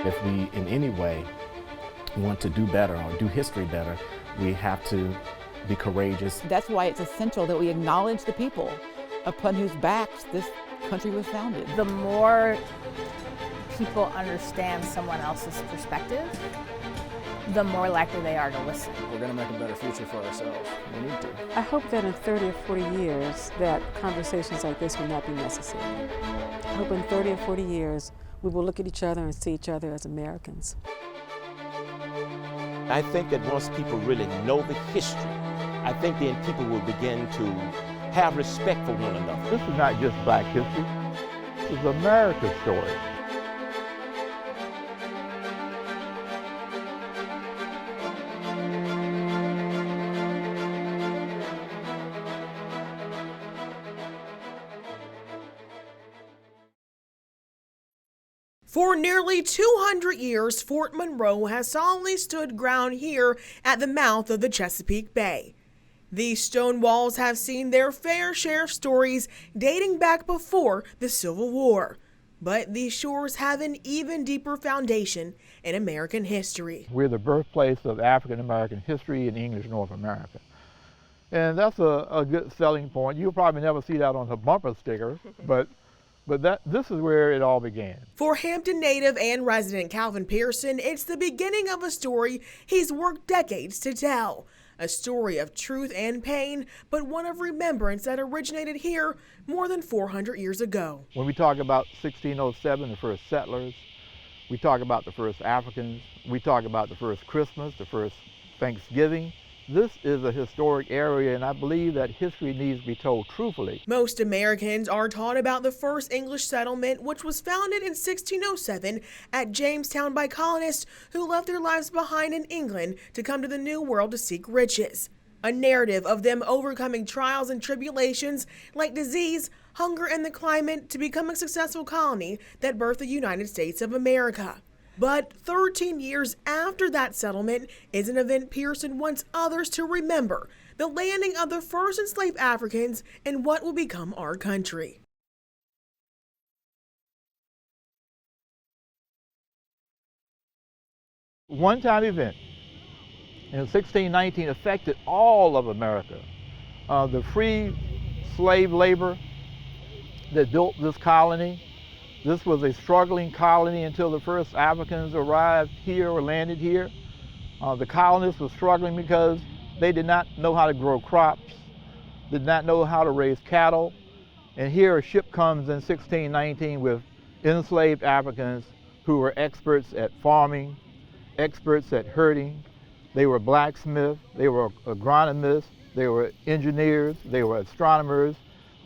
If we in any way want to do better or do history better, we have to be courageous. That's why it's essential that we acknowledge the people upon whose backs this country was founded. The more people understand someone else's perspective, the more likely they are to listen. We're going to make a better future for ourselves. We need to. I hope that in 30 or 40 years that conversations like this will not be necessary. I hope in 30 or 40 years we will look at each other and see each other as Americans. I think that once people really know the history, I think then people will begin to have respect for one another. This is not just Black history. This is America's story. For nearly 200 years, Fort Monroe has solemnly stood ground here at the mouth of the Chesapeake Bay. These stone walls have seen their fair share of stories dating back before the Civil War. But these shores have an even deeper foundation in American history. We're the birthplace of African American history in English North America. And that's a good selling point. You'll probably never see that on a bumper sticker, but this is where it all began. For Hampton native and resident Calvin Pearson, it's the beginning of a story he's worked decades to tell. A story of truth and pain, but one of remembrance that originated here more than 400 years ago. When we talk about 1607, the first settlers, we talk about the first Africans, we talk about the first Christmas, the first Thanksgiving. This is a historic area, and I believe that history needs to be told truthfully. Most Americans are taught about the first English settlement, which was founded in 1607 at Jamestown by colonists who left their lives behind in England to come to the New World to seek riches. A narrative of them overcoming trials and tribulations like disease, hunger, and the climate to become a successful colony that birthed the United States of America. But 13 years after that settlement is an event Pearson wants others to remember, the landing of the first enslaved Africans in what will become our country. One-time event in 1619 affected all of America. The free slave labor that built this colony. This was a struggling colony until the first Africans arrived here or landed here. The colonists were struggling because they did not know how to grow crops, did not know how to raise cattle. And here a ship comes in 1619 with enslaved Africans who were experts at farming, experts at herding. They were blacksmiths, they were agronomists, they were engineers, they were astronomers.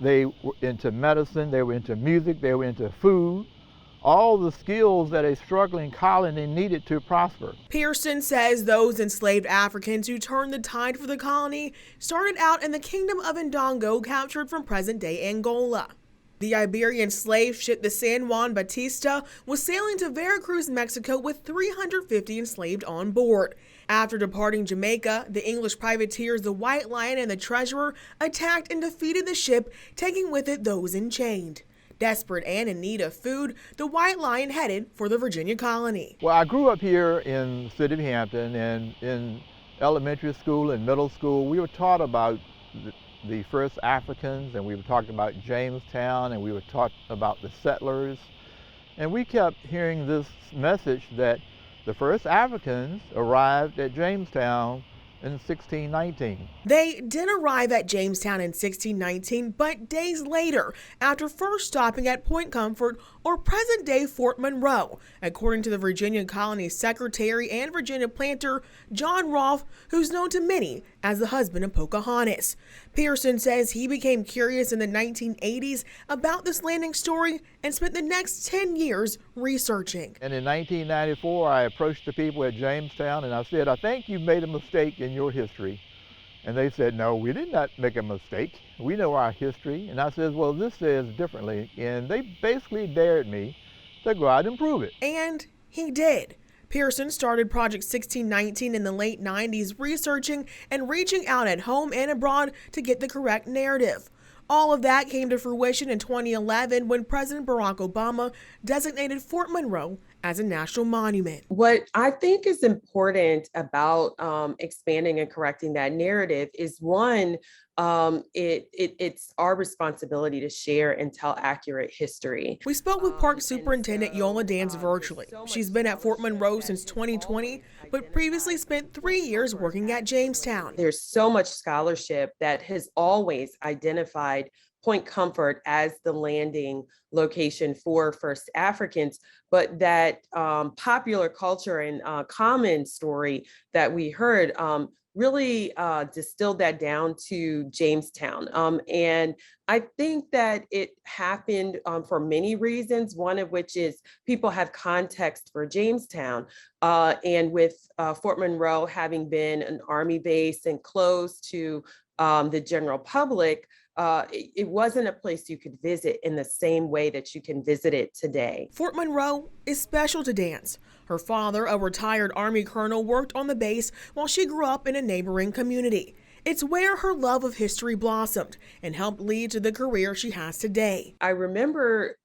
They were into medicine, they were into music, they were into food, all the skills that a struggling colony needed to prosper. Pearson says those enslaved Africans who turned the tide for the colony started out in the kingdom of Ndongo, captured from present-day Angola. The Iberian slave ship the San Juan Bautista was sailing to Veracruz, Mexico with 350 enslaved on board. After departing Jamaica, the English privateers the White Lion and the Treasurer attacked and defeated the ship, taking with it those enchained. Desperate and in need of food, the White Lion headed for the Virginia colony. Well, I grew up here in the city of Hampton, and in elementary school and middle school, we were taught about the first Africans, and we were talking about Jamestown, and we were taught about the settlers. And we kept hearing this message that the first Africans arrived at Jamestown in 1619. They did arrive at Jamestown in 1619, but days later, after first stopping at Point Comfort, or present-day Fort Monroe, according to the Virginia colony's secretary and Virginia planter, John Rolfe, who's known to many as the husband of Pocahontas. Pearson says he became curious in the 1980s about this landing story and spent the next 10 years researching. And in 1994, I approached the people at Jamestown and I said, I think you've made a mistake in your history. And they said, no, we did not make a mistake. We know our history. And I said, well, this says differently. And they basically dared me to go out and prove it. And he did. Pearson started Project 1619 in the late 90s, researching and reaching out at home and abroad to get the correct narrative. All of that came to fruition in 2011 when President Barack Obama designated Fort Monroe as a national monument. What I think is important about expanding and correcting that narrative is one, it's our responsibility to share and tell accurate history. We spoke with Park Superintendent Yola Dance virtually. She's been at Fort Monroe since 2020, but previously spent 3 years working at Jamestown. There's so much scholarship that has always identified Point Comfort as the landing location for first Africans, but that popular culture and common story that we heard really distilled that down to Jamestown. And I think that it happened for many reasons, one of which is people have context for Jamestown. And with Fort Monroe having been an Army base and close to the general public, it wasn't a place you could visit in the same way that you can visit it today. Fort Monroe is special to Dance. Her father, a retired Army colonel, worked on the base while she grew up in a neighboring community. It's where her love of history blossomed and helped lead to the career she has today. I remember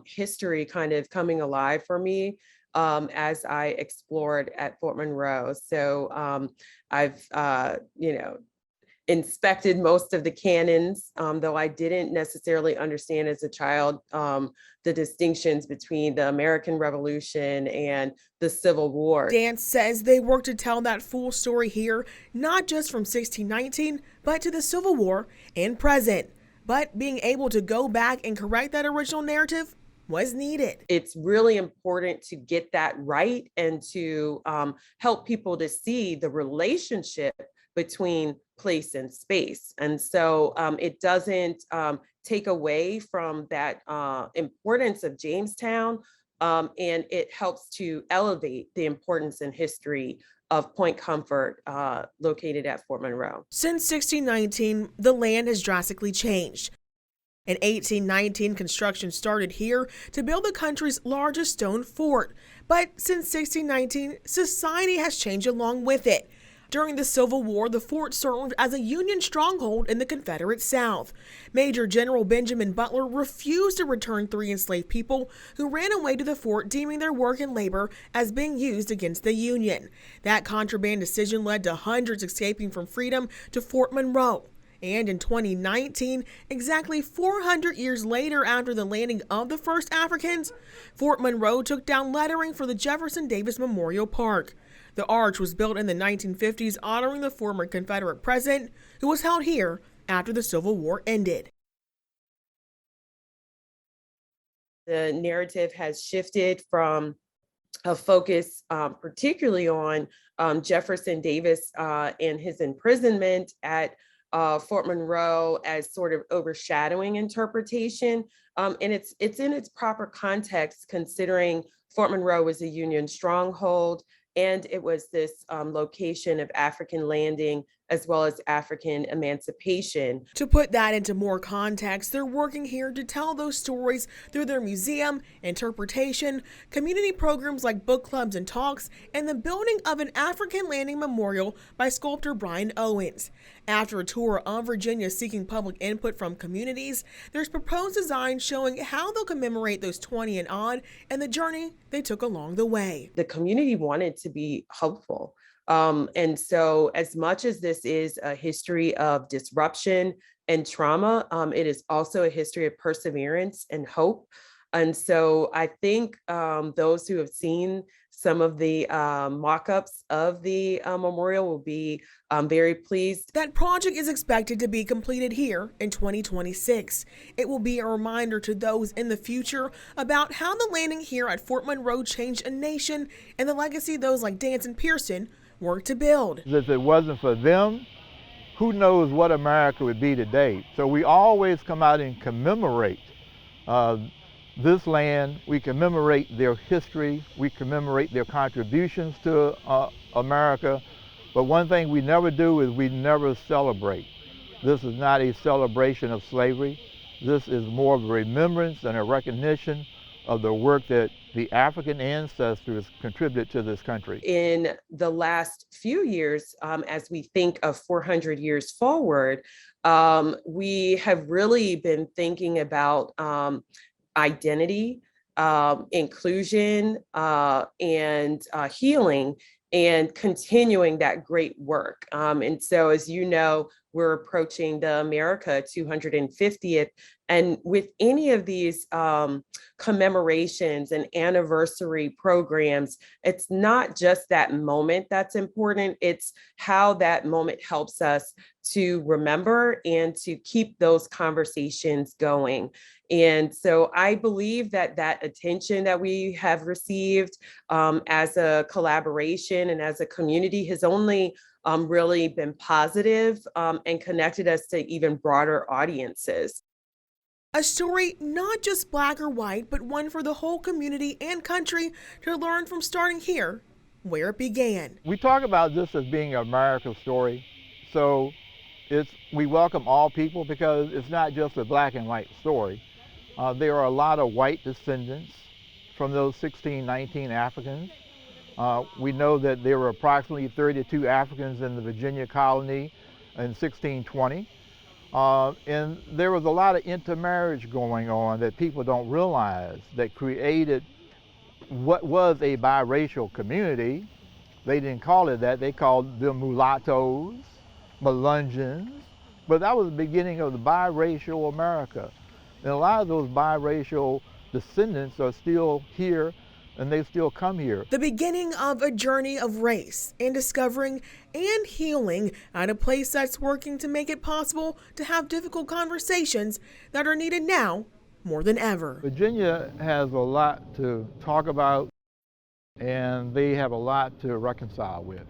history kind of coming alive for me as I explored at Fort Monroe. So I've, inspected most of the cannons, though I didn't necessarily understand as a child the distinctions between the American Revolution and the Civil War. Dance says they work to tell that full story here, not just from 1619, but to the Civil War and present. But being able to go back and correct that original narrative was needed. It's really important to get that right and to help people to see the relationship between place and space. And so it doesn't take away from that importance of Jamestown, and it helps to elevate the importance and history of Point Comfort located at Fort Monroe. Since 1619, the land has drastically changed. In 1819, construction started here to build the country's largest stone fort. But since 1619, society has changed along with it. During the Civil War, the fort served as a Union stronghold in the Confederate South. Major General Benjamin Butler refused to return 3 enslaved people who ran away to the fort, deeming their work and labor as being used against the Union. That contraband decision led to hundreds escaping from freedom to Fort Monroe. And in 2019, exactly 400 years later after the landing of the first Africans, Fort Monroe took down lettering for the Jefferson Davis Memorial Park. The arch was built in the 1950s, honoring the former Confederate president who was held here after the Civil War ended. The narrative has shifted from a focus particularly on Jefferson Davis and his imprisonment at Fort Monroe as sort of overshadowing interpretation. And it's in its proper context, considering Fort Monroe was a Union stronghold, and it was this location of African landing as well as African emancipation. To put that into more context, they're working here to tell those stories through their museum, interpretation, community programs like book clubs and talks, and the building of an African landing memorial by sculptor Brian Owens. After a tour of Virginia seeking public input from communities, there's proposed designs showing how they'll commemorate those 20 and on and the journey they took along the way. The community wanted to be hopeful. And so as much as this is a history of disruption and trauma, it is also a history of perseverance and hope. And so I think those who have seen some of the mock-ups of the memorial will be very pleased. That project is expected to be completed here in 2026. It will be a reminder to those in the future about how the landing here at Fort Monroe changed a nation and the legacy those like Dance and Pearson worked to build. If it wasn't for them, who knows what America would be today. So we always come out and commemorate this land. We commemorate their history. We commemorate their contributions to America. But one thing we never do is we never celebrate. This is not a celebration of slavery. This is more of a remembrance and a recognition of the work that the African ancestors contributed to this country. In the last few years, as we think of 400 years forward, we have really been thinking about identity, inclusion, and healing, and continuing that great work. And so, as you know, we're approaching the America 250th. And with any of these commemorations and anniversary programs, it's not just that moment that's important, it's how that moment helps us to remember and to keep those conversations going. And so I believe that that attention that we have received as a collaboration and as a community has only really been positive and connected us to even broader audiences. A story not just black or white, but one for the whole community and country to learn from, starting here, where it began. We talk about this as being America's story, so we welcome all people because it's not just a black and white story. There are a lot of white descendants from those 1619 Africans. We know that there were approximately 32 Africans in the Virginia colony in 1620. And there was a lot of intermarriage going on that people don't realize that created what was a biracial community. They didn't call it that, they called them mulattoes, Melungeons, but that was the beginning of the biracial America. And a lot of those biracial descendants are still here, and they still come here. The beginning of a journey of race and discovering and healing at a place that's working to make it possible to have difficult conversations that are needed now more than ever. Virginia has a lot to talk about, and they have a lot to reconcile with.